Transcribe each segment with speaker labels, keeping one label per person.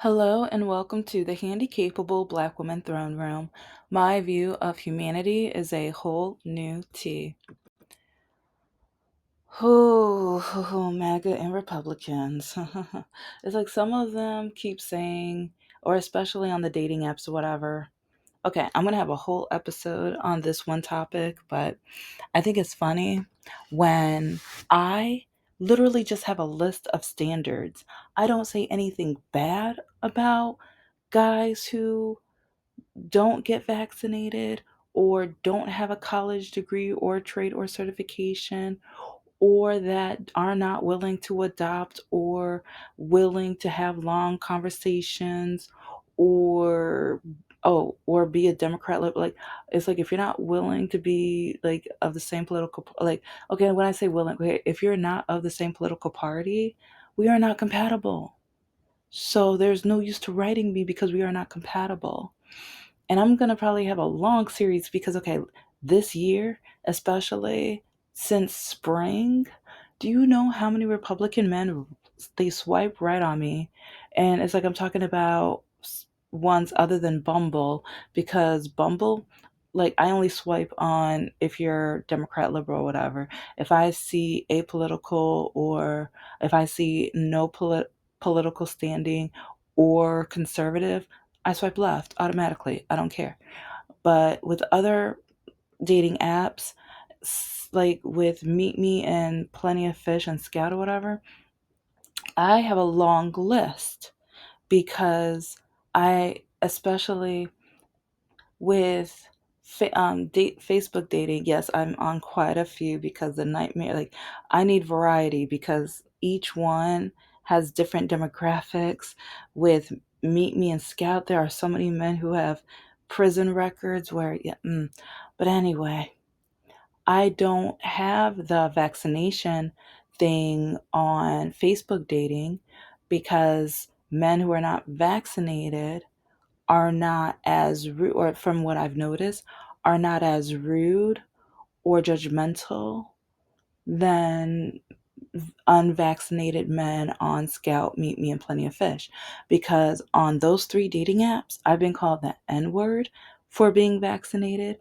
Speaker 1: Hello and welcome to the Handicapable Black Woman Throne Room. My view of humanity is a whole new tea. MAGA and Republicans. It's like some of them keep saying, or especially on the dating apps or whatever. Okay, I'm going to have a whole episode on this one topic, but I think it's funny when I literally just have a list of standards. I don't say anything bad about guys who don't get vaccinated or don't have a college degree or trade or certification or that are not willing to adopt or willing to have long conversations or or be a democrat, like it's like if you're not willing to be like of the same political, like, okay, when I say willing, okay, if you're not of the same political party, we are not compatible. So there's no use to writing me because we are not compatible. And I'm going to probably have a long series because, okay, this year, especially since spring, do you know how many Republican men they swipe right on me? And it's like I'm talking about ones other than Bumble, because Bumble, like, I only swipe on if you're Democrat, liberal, whatever. If I see apolitical or if I see no political standing or conservative, I swipe left automatically. I don't care. But with other dating apps, like with Meet Me and Plenty of Fish and Scout or whatever, I have a long list because especially with Facebook dating, yes, I'm on quite a few because the nightmare, like, I need variety because each one has different demographics. With Meet Me and Scout, there are so many men who have prison records where, yeah, but anyway, I don't have the vaccination thing on Facebook dating because men who are not vaccinated are not as rude, or from what I've noticed, are not as rude or judgmental than unvaccinated men on Scout, Meet Me, and Plenty of Fish. Because on those three dating apps, I've been called the N word for being vaccinated.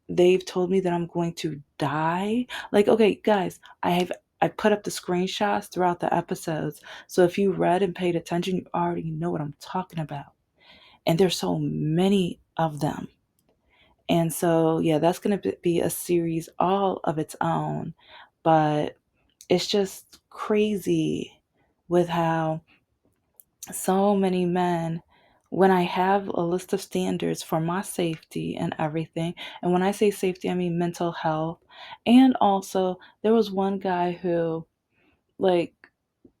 Speaker 1: They've told me that I'm going to die. Like, okay, guys, I put up the screenshots throughout the episodes. So if you read and paid attention, you already know what I'm talking about. And there's so many of them. And so, yeah, that's going to be a series all of its own. But it's just crazy with how so many men, when I have a list of standards for my safety and everything, and when I say safety, I mean mental health. And also, there was one guy who, like,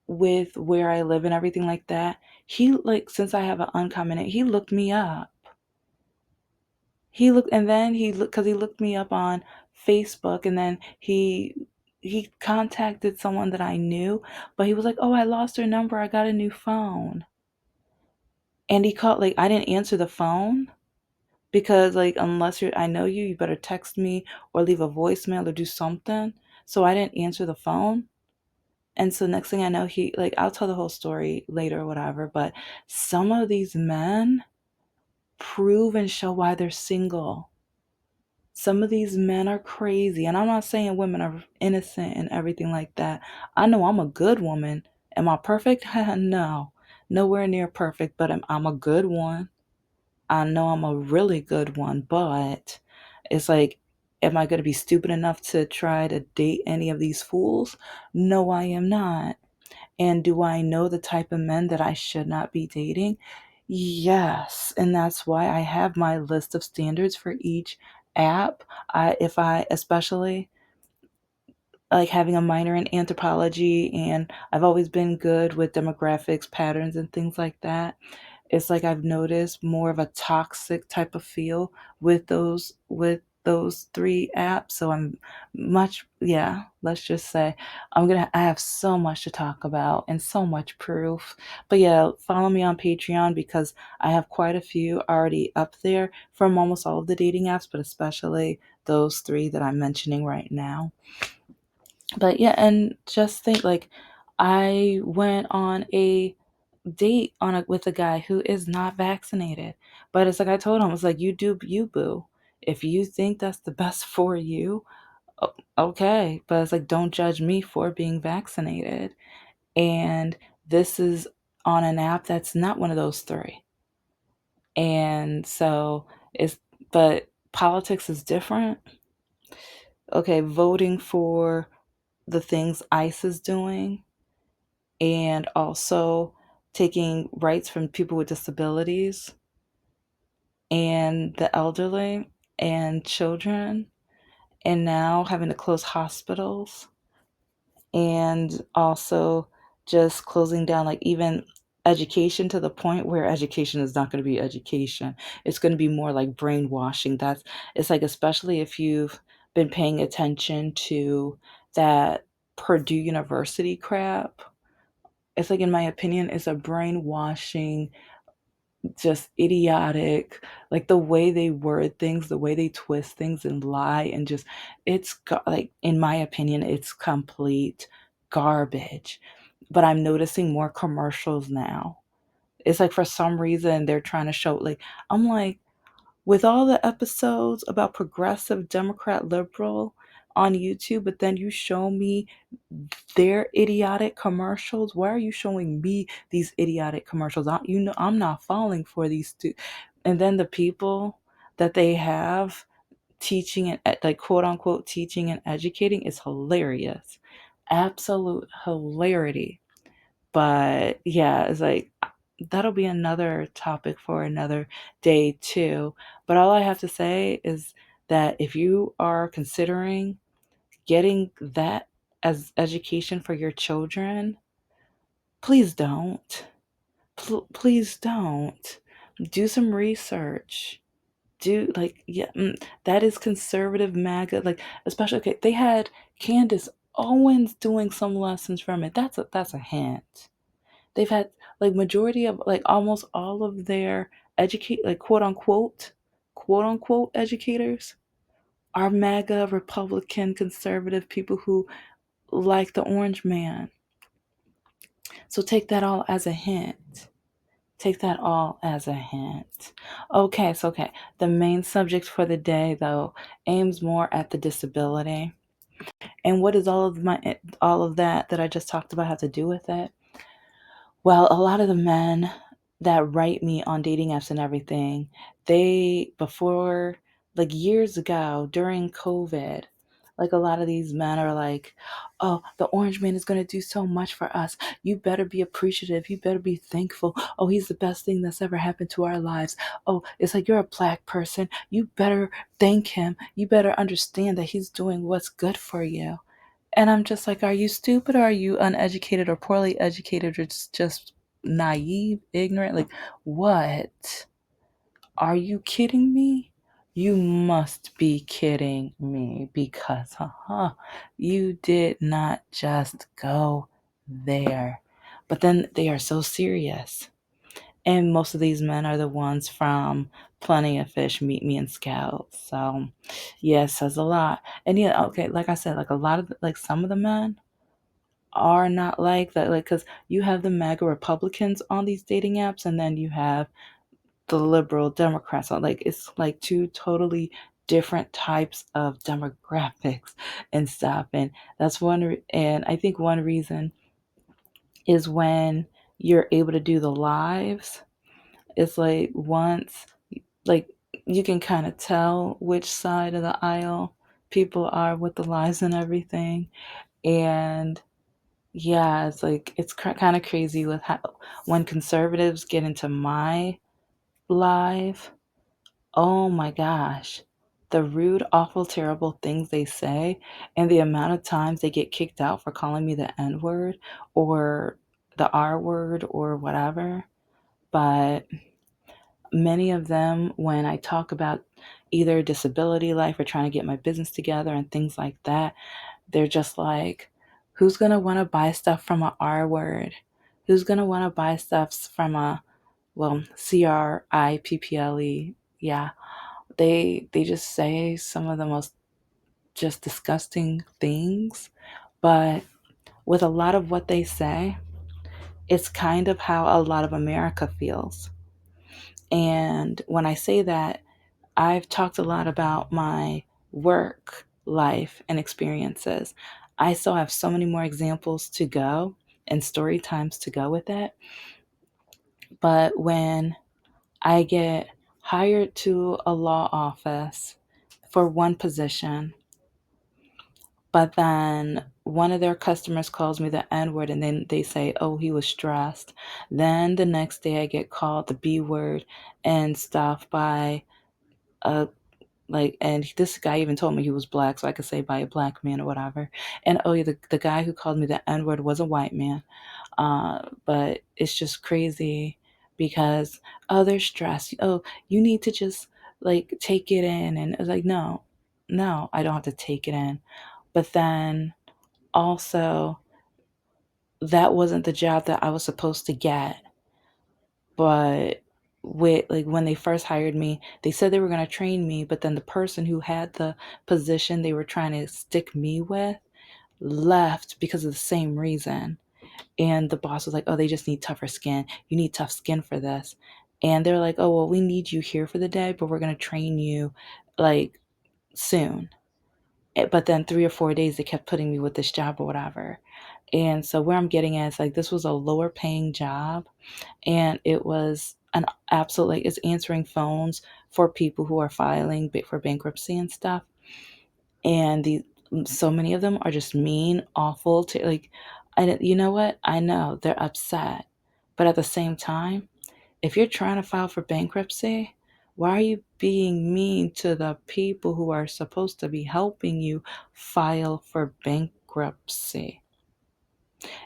Speaker 1: with where I live and everything like that, he, like, since I have an uncommon, he looked me up. He looked, and then he looked, because he looked me up on Facebook, and then he contacted someone that I knew, but he was like, "Oh, I lost her number. I got a new phone." And he called, like, I didn't answer the phone because, like, unless I know you, you better text me or leave a voicemail or do something. So I didn't answer the phone. And so next thing I know, like, I'll tell the whole story later or whatever, but some of these men prove and show why they're single. Some of these men are crazy, and I'm not saying women are innocent and everything like that. I know I'm a good woman. Am I perfect? No, nowhere near perfect, but I'm a good one. I know I'm a really good one, but it's like, am I going to be stupid enough to try to date any of these fools? No, I am not. And do I know the type of men that I should not be dating? Yes. And that's why I have my list of standards for each app. If I, especially like having a minor in anthropology, and I've always been good with demographics, patterns, and things like that. It's like I've noticed more of a toxic type of feel with those three apps. So I'm much, yeah, let's just say I have so much to talk about and so much proof. But yeah, follow me on Patreon because I have quite a few already up there from almost all of the dating apps, but especially those three that I'm mentioning right now. But yeah, and just think, like, I went on a date on with a guy who is not vaccinated. But it's like I told him, it's like you do you, boo. If you think that's the best for you, okay. But it's like don't judge me for being vaccinated. And this is on an app that's not one of those three. And so it's, but politics is different. Okay, voting for the things ICE is doing, and also taking rights from people with disabilities and the elderly and children, and now having to close hospitals, and also just closing down like even education, to the point where education is not going to be education. It's going to be more like brainwashing. That's, it's like, especially if you've been paying attention to that Purdue University crap. It's like, in my opinion, it's a brainwashing, just idiotic, like the way they word things, the way they twist things and lie, and just, like, in my opinion, it's complete garbage. But I'm noticing more commercials now. It's like for some reason they're trying to show, like, I'm like, with all the episodes about progressive Democrat liberal on YouTube, but then you show me their idiotic commercials. Why are you showing me these idiotic commercials? I'm not falling for these two. And then the people that they have teaching and like quote unquote teaching and educating is hilarious, absolute hilarity. But yeah, it's like that'll be another topic for another day too. But all I have to say is that if you are considering getting that as education for your children, please don't. Please don't. Do some research. Do like, yeah, that is conservative MAGA. Like, especially, okay, they had Candace Owens doing some lessons from it. That's a hint. They've had like majority of like almost all of their educate, like quote unquote educators are MAGA Republican conservative people who like the orange man. So take that all as a hint. Take that all as a hint. Okay. The main subject for the day though aims more at the disability. And what does all of that I just talked about have to do with it? Well, a lot of the men that write me on dating apps and everything, they, before, like years ago during COVID, like a lot of these men are like, oh, the orange man is going to do so much for us. You better be appreciative. You better be thankful. Oh, he's the best thing that's ever happened to our lives. Oh, it's like, you're a black person. You better thank him. You better understand that he's doing what's good for you. And I'm just like, are you stupid, or are you uneducated or poorly educated, or just naive, ignorant? Like, what? Are you kidding me? You must be kidding me, because, you did not just go there. But then they are so serious. And most of these men are the ones from Plenty of Fish, Meet Me, and Scout. So, yeah, it says a lot. And yeah, okay, like I said, like a lot of, like some of the men are not like that. Like, because you have the MAGA Republicans on these dating apps, and then you have the liberal Democrats. So, like, it's like two totally different types of demographics and stuff. And that's and I think one reason is when you're able to do the lives, it's like once, like, you can kind of tell which side of the aisle people are with the lives and everything. And yeah, it's like it's kind of crazy with how when conservatives get into my live, oh my gosh, the rude, awful, terrible things they say, and the amount of times they get kicked out for calling me the N word or the R word or whatever. But many of them, when I talk about either disability life or trying to get my business together and things like that, they're just like, who's going to want to buy stuff from a R word? Who's going to want to buy stuff from a, well, CRIPPLE? Yeah, they just say some of the most just disgusting things. But with a lot of what they say, It's kind of how a lot of America feels. And when I say that, I've talked a lot about my work life and experiences. I still have so many more examples to go and story times to go with it. But when I get hired to a law office for one position, but then one of their customers calls me the N word and then they say, oh, he was stressed. Then the next day I get called the B word and stuff by a and this guy even told me he was black, so I could say by a black man or whatever. And oh yeah, the guy who called me the N word was a white man. But it's just crazy because oh, they're stressed. Oh, you need to just like take it in, and it's like no, no, I don't have to take it in. But then also, that wasn't the job that I was supposed to get. But with like when they first hired me, they said they were going to train me, but then the person who had the position they were trying to stick me with left because of the same reason. And the boss was like, "Oh, they just need tougher skin. You need tough skin for this." And they're like, "Oh, well, we need you here for the day, but we're going to train you like soon." But then 3 or 4 days they kept putting me with this job or whatever. And so where I'm getting at is like this was a lower paying job, and it was an absolute like it's answering phones for people who are filing for bankruptcy and stuff. And the so many of them are just mean, awful to like. And you know what? I know they're upset, but at the same time, if you're trying to file for bankruptcy, why are you being mean to the people who are supposed to be helping you file for bankruptcy?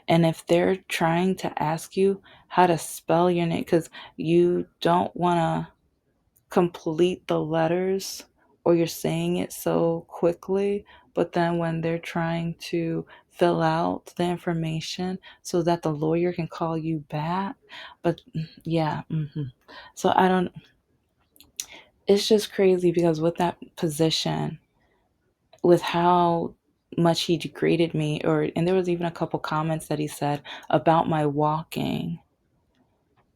Speaker 1: And if they're trying to ask you how to spell your name, because you don't want to complete the letters or you're saying it so quickly, but then when they're trying to fill out the information so that the lawyer can call you back, but yeah, so I don't, it's just crazy because with that position, with how much he degraded me, or and there was even a couple comments that he said about my walking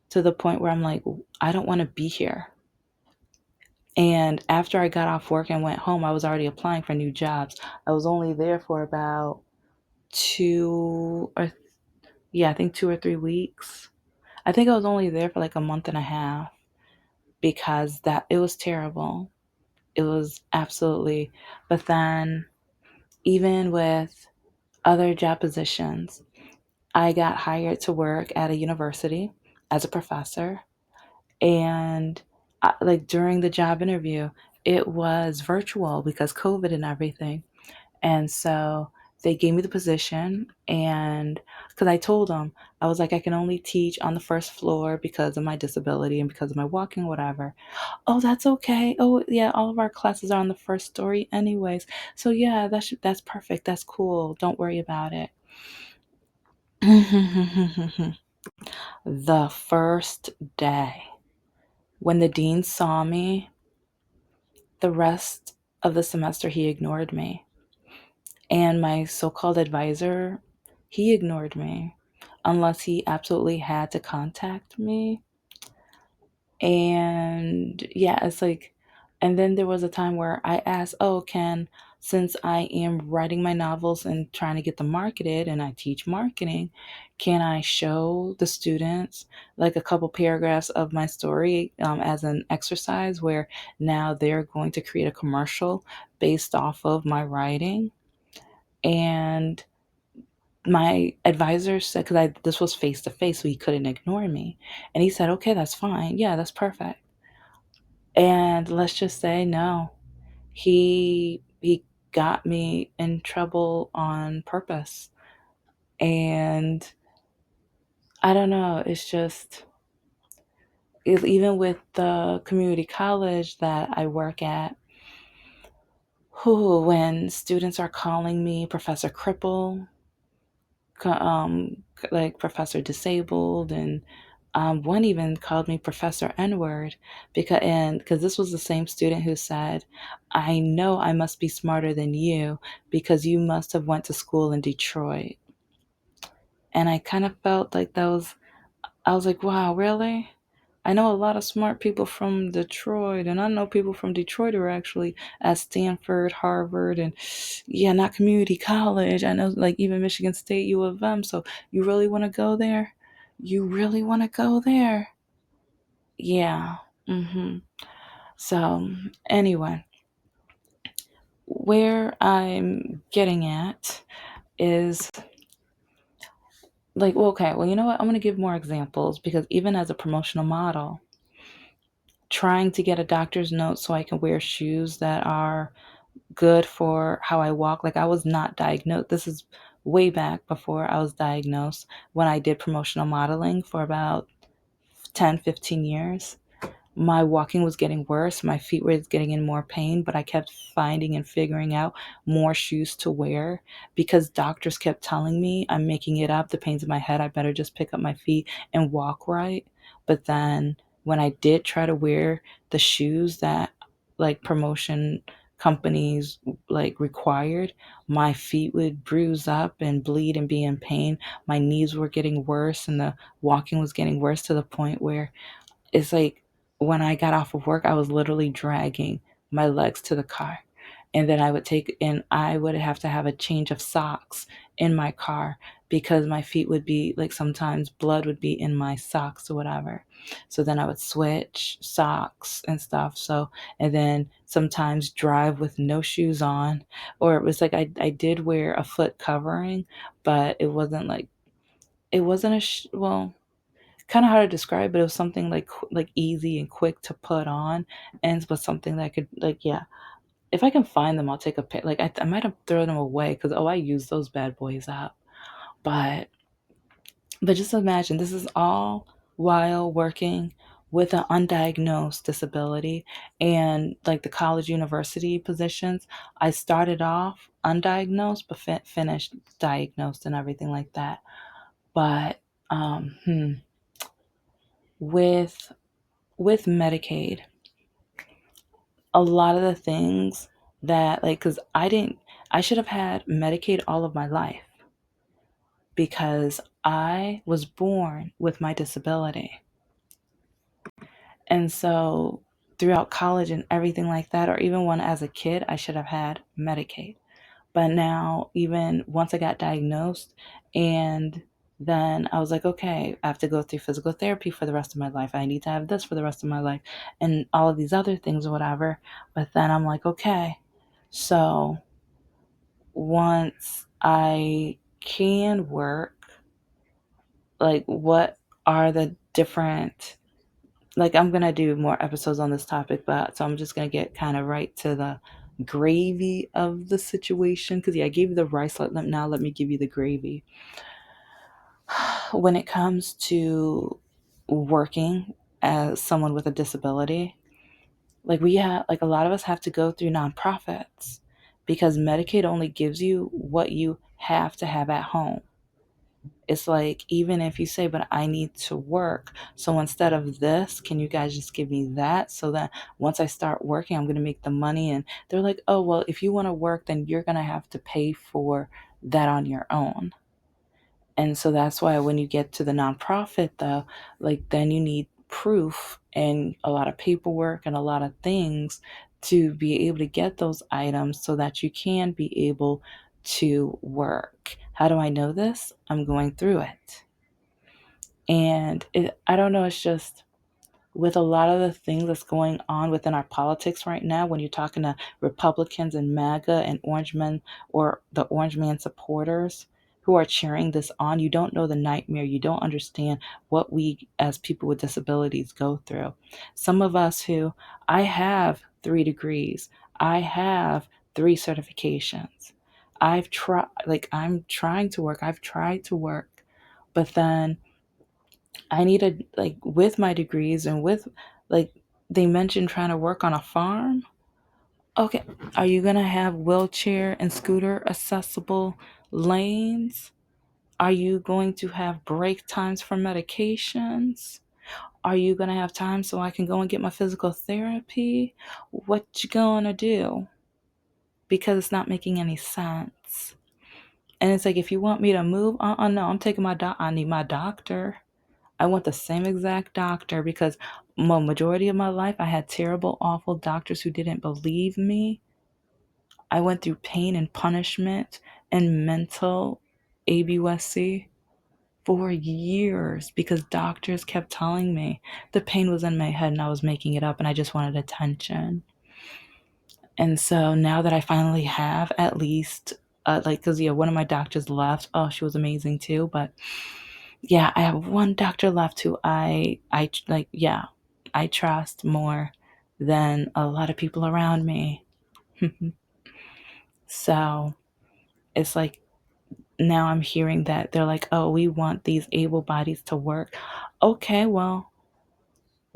Speaker 1: to the point where I'm like, I don't want to be here. And after I got off work and went home, I was already applying for new jobs. I was only there for about two or, yeah, I think 2 or 3 weeks. I think I was only there for like a month and a half because that it was terrible. It was absolutely, but then even with other job positions, I got hired to work at a university as a professor. And like during the job interview, it was virtual because COVID and everything. And so they gave me the position, and because I told them, I was like, I can only teach on the first floor because of my disability and because of my walking, whatever. Oh, that's okay. Oh, yeah, all of our classes are on the first story, anyways. So yeah, that's perfect. That's cool. Don't worry about it. The first day, when the dean saw me, the rest of the semester he ignored me. And my so called advisor, he ignored me unless he absolutely had to contact me. And yeah, it's like, and then there was a time where I asked, oh, since I am writing my novels and trying to get them marketed and I teach marketing, can I show the students like a couple paragraphs of my story as an exercise where now they're going to create a commercial based off of my writing? And my advisor said, because I this was face to face, so he couldn't ignore me, and he said, "Okay, that's fine. Yeah, that's perfect." And let's just say, no, he got me in trouble on purpose, and I don't know. It's just even with the community college that I work at. Who, when students are calling me Professor Cripple, like Professor Disabled, and one even called me Professor N-word because this was the same student who said, "I know I must be smarter than you because you must have went to school in Detroit." And I kind of felt like that was I was like, wow, really? I know a lot of smart people from Detroit, and I know people from Detroit who are actually at Stanford, Harvard, and yeah, not community college. I know, like, even Michigan State, U of M. So you really want to go there? You really want to go there? Yeah. So, anyway, where I'm getting at is like, well, okay, well, you know what? I'm going to give more examples because even as a promotional model, trying to get a doctor's note so I can wear shoes that are good for how I walk. Like I was not diagnosed. This is way back before I was diagnosed when I did promotional modeling for about 10, 15 years. My walking was getting worse. My feet were getting in more pain, but I kept finding and figuring out more shoes to wear because doctors kept telling me I'm making it up. The pains in my head, I better just pick up my feet and walk right. But then when I did try to wear the shoes that like promotion companies like required, my feet would bruise up and bleed and be in pain. My knees were getting worse and the walking was getting worse to the point where it's like when I got off of work, I was literally dragging my legs to the car. And then I would have to have a change of socks in my car because my feet would be like sometimes blood would be in my socks or whatever. So then I would switch socks and stuff. So, and then sometimes drive with no shoes on. Or it was like I did wear a foot covering, but it wasn't well, kind of hard to describe, but it was something like easy and quick to put on, and but something that I could like yeah. If I can find them, I'll take a pic. Like I might have thrown them away because I used those bad boys up. But just imagine this is all while working with an undiagnosed disability and like the college university positions. I started off undiagnosed, but finished diagnosed and everything like that. But um, hmm, with Medicaid, a lot of the things that like because I should have had Medicaid all of my life because I was born with my disability. And so throughout college and everything like that, or even when as a kid, I should have had Medicaid. But now, even once I got diagnosed, and then I was like, okay, I have to go through physical therapy for the rest of my life. I need to have this for the rest of my life, and all of these other things or whatever. But then I'm like, okay, so once I can work, like, what are the different like I'm gonna do more episodes on this topic, but so I'm just gonna get kind of right to the gravy of the situation. Because yeah, I gave you the rice. Now let me give you the gravy. When it comes to working as someone with a disability, like we have, like a lot of us have to go through nonprofits because Medicaid only gives you what you have to have at home. It's like, even if you say, but I need to work. So instead of this, can you guys just give me that? So that once I start working, I'm going to make the money. And they're like, oh, well, if you want to work, then you're going to have to pay for that on your own. And so that's why when you get to the nonprofit, though, like then you need proof and a lot of paperwork and a lot of things to be able to get those items so that you can be able to work. How do I know this? I'm going through it. And I don't know, it's just with a lot of the things that's going on within our politics right now, when you're talking to Republicans and MAGA and Orange Men or the Orange Man supporters who are cheering this on, you don't know the nightmare. You don't understand what we as people with disabilities go through. Some of us who, I have 3 degrees, I have 3 certifications. I'm trying to work. I've tried to work, but then I needed, like, with my degrees and with, like, they mentioned trying to work on a farm. Okay, are you going to have wheelchair and scooter accessible lanes? Are you going to have break times for medications? Are you going to have time so I can go and get my physical therapy? What you going to do? Because it's not making any sense. And it's like, if you want me to move, no, I'm taking I need my doctor. I want the same exact doctor because majority of my life I had terrible, awful doctors who didn't believe me. I went through pain and punishment and mental ABUSC for years because doctors kept telling me the pain was in my head and I was making it up and I just wanted attention. And so now that I finally have at least, like, because, yeah, one of my doctors left. Oh, she was amazing too. But yeah, I have one doctor left who like, yeah, I trust more than a lot of people around me. So it's like now I'm hearing that they're like, oh, we want these able bodies to work. Okay, well,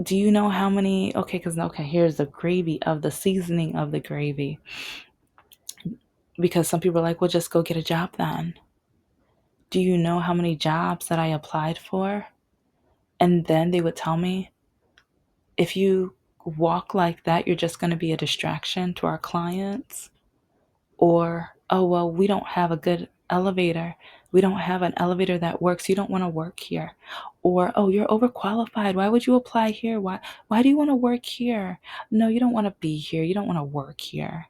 Speaker 1: do you know how many? Okay, because, okay, here's the gravy of the seasoning of the gravy. Because some people are like, well, just go get a job then. Do you know how many jobs that I applied for? And then they would tell me, if you walk like that, you're just going to be a distraction to our clients. Or, oh, well, we don't have a good elevator. We don't have an elevator that works. You don't want to work here. Or, oh, you're overqualified. Why would you apply here? Why do you want to work here? No, you don't want to be here. You don't want to work here.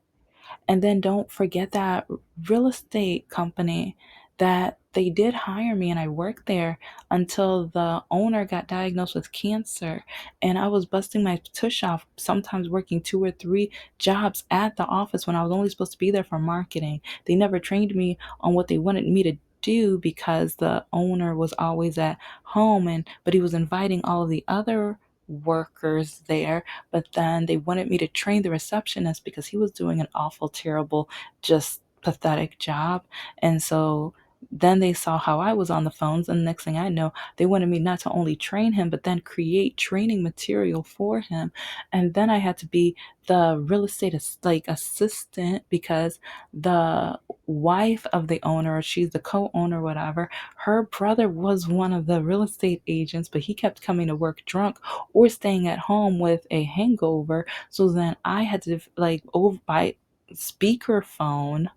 Speaker 1: And then don't forget that real estate company that they did hire me and I worked there until the owner got diagnosed with cancer. And I was busting my tush off, sometimes working 2 or 3 jobs at the office when I was only supposed to be there for marketing. They never trained me on what they wanted me to do because the owner was always at home, and but he was inviting all of the other workers there, but then they wanted me to train the receptionist because he was doing an awful, terrible, just pathetic job. And so then they saw how I was on the phones, and the next thing I know, they wanted me not to only train him, but then create training material for him. And then I had to be the real estate like assistant because the wife of the owner, she's the co-owner, whatever, her brother was one of the real estate agents, but he kept coming to work drunk or staying at home with a hangover. So then I had to, like, over by speakerphone,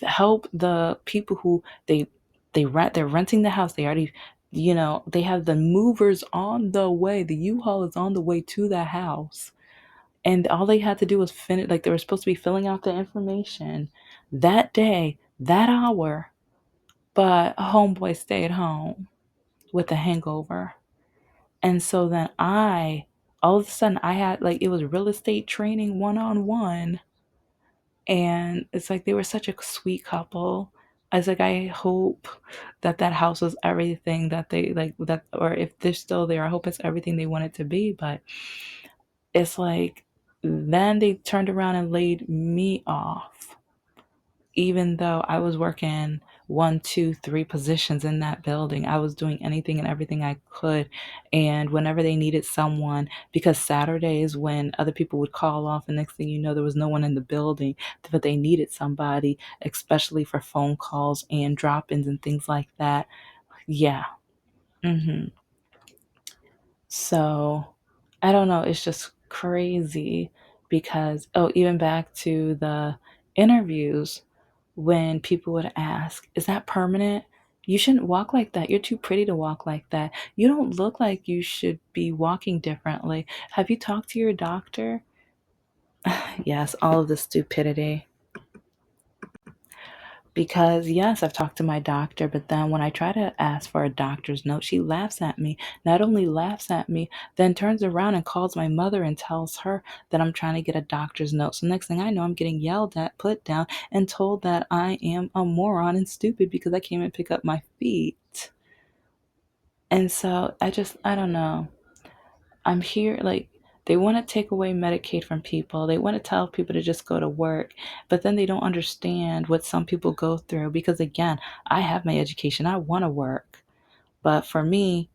Speaker 1: help the people who they're renting the house. They already, they have the movers on the way. The U-Haul is on the way to the house. And all they had to do was finish, like, they were supposed to be filling out the information that day, that hour, but a homeboy stayed home with a hangover. And so then all of a sudden, I had, like, it was real estate training one on one. And it's like they were such a sweet couple. I was like, I hope that that house was everything that they like, that, or if they're still there, I hope it's everything they want it to be. But it's like, then they turned around and laid me off even though I was working 1, 2, 3 positions in that building. I was doing anything and everything I could. And whenever they needed someone, because Saturdays when other people would call off, and next thing you know, there was no one in the building, but they needed somebody, especially for phone calls and drop ins and things like that. Yeah. hmm So I don't know. It's just crazy because, oh, even back to the interviews, when people would ask, is that permanent? You shouldn't walk like that. You're too pretty to walk like that. You don't look like you should be walking differently. Have you talked to your doctor? Yes, all of the stupidity. Because, yes, I've talked to my doctor, but then when I try to ask for a doctor's note, she laughs at me. Not only laughs at me, then turns around and calls my mother and tells her that I'm trying to get a doctor's note. So next thing I know, I'm getting yelled at, put down, and told that I am a moron and stupid because I came and pick up my feet. And so I don't know. I'm here, like, they want to take away Medicaid from people. They want to tell people to just go to work, but then they don't understand what some people go through because, again, I have my education. I want to work. But for me,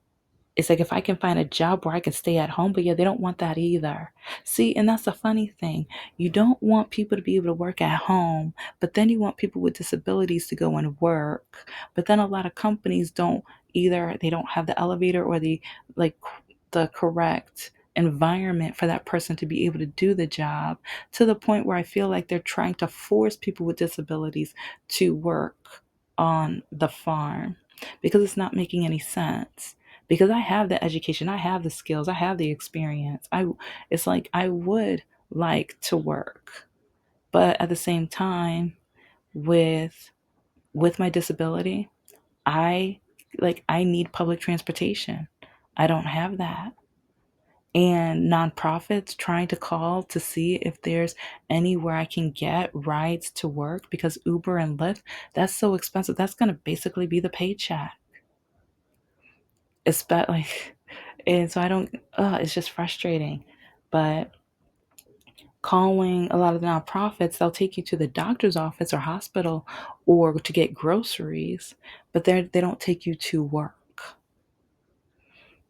Speaker 1: it's like if I can find a job where I can stay at home, but yeah, they don't want that either. See, and that's the funny thing. You don't want people to be able to work at home, but then you want people with disabilities to go and work. But then a lot of companies don't either. They don't have the elevator or like the correct environment for that person to be able to do the job, to the point where I feel like they're trying to force people with disabilities to work on the farm because it's not making any sense. because I have the education, I have the skills, I have the experience. It's like I would like to work, but at the same time, with my disability, I I need public transportation. I don't have that. And nonprofits trying to call to see if there's anywhere I can get rides to work, because Uber and Lyft, that's so expensive. That's going to basically be the paycheck. It's like, and so I don't, it's just frustrating. But calling a lot of the nonprofits, they'll take you to the doctor's office or hospital or to get groceries, but they don't take you to work.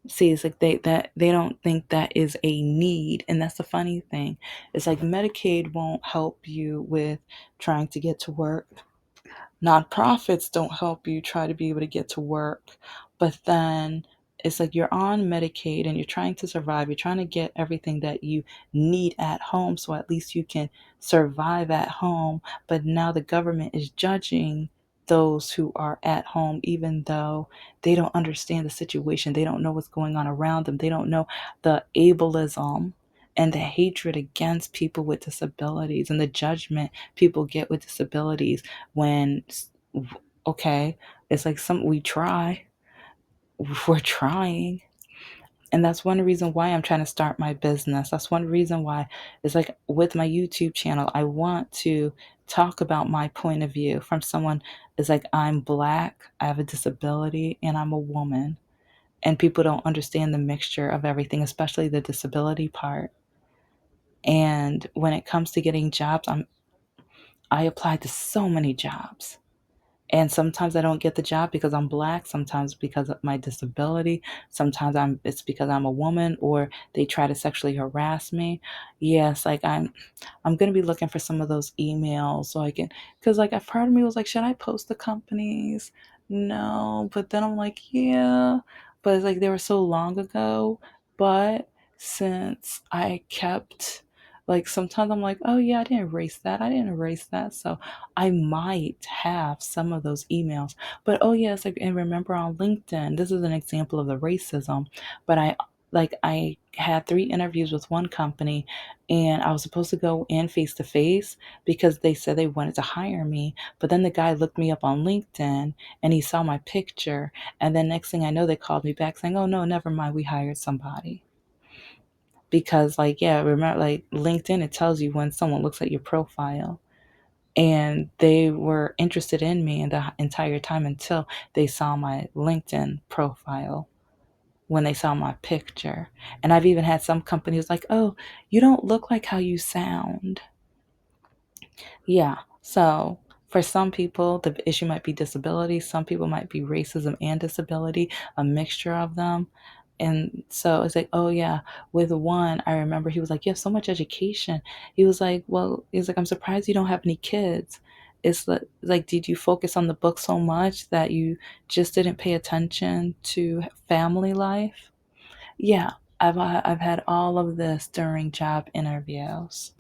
Speaker 1: See, it's like they don't think that is a need, and that's the funny thing. It's like Medicaid won't help you with trying to get to work. Nonprofits don't help you try to be able to get to work, but then it's like you're on Medicaid and you're trying to survive. You're trying to get everything that you need at home so at least you can survive at home. But now the government is judging those who are at home, even though they don't understand the situation. They don't know what's going on around them. They don't know the ableism and the hatred against people with disabilities and the judgment people get with disabilities when, okay, it's like some we try, we're trying. And that's one reason why I'm trying to start my business. That's one reason why it's like with my YouTube channel, I want to talk about my point of view from someone is like, I'm black, I have a disability, and I'm a woman. And people don't understand the mixture of everything, especially the disability part. And when it comes to getting jobs, I applied to so many jobs. And sometimes I don't get the job because I'm black, sometimes because of my disability, sometimes it's because I'm a woman or they try to sexually harass me. Yes, like I'm gonna be looking for some of those emails so I can, because like a part of me was like, should I post the companies? No, but then I'm like, yeah, but it's like they were so long ago. But since I kept, like, sometimes I'm like, oh yeah, I didn't erase that. I didn't erase that. So I might have some of those emails. But oh yes, like, and remember on LinkedIn, this is an example of the racism. But I had 3 interviews with one company and I was supposed to go in face to face because they said they wanted to hire me. But then the guy looked me up on LinkedIn and he saw my picture. And then next thing I know, they called me back saying, oh no, never mind, we hired somebody. Because like, yeah, remember, like LinkedIn, it tells you when someone looks at your profile, and they were interested in me in the entire time until they saw my LinkedIn profile, when they saw my picture. And I've even had some companies like, oh, you don't look like how you sound. Yeah. So for some people, the issue might be disability. Some people might be racism and disability, a mixture of them. And so it's like, oh yeah, with one, I remember he was like, you have so much education. He was like, well, he's like, I'm surprised you don't have any kids. It's like, did you focus on the book so much that you just didn't pay attention to family life? Yeah, I've had all of this during job interviews.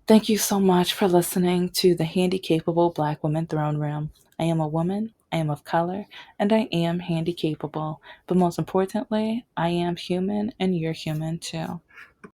Speaker 1: Thank you so much for listening to the Handicapable Black Woman Throne Room. I am a woman, I am of color, and I am handicapable. But most importantly, I am human and you're human too.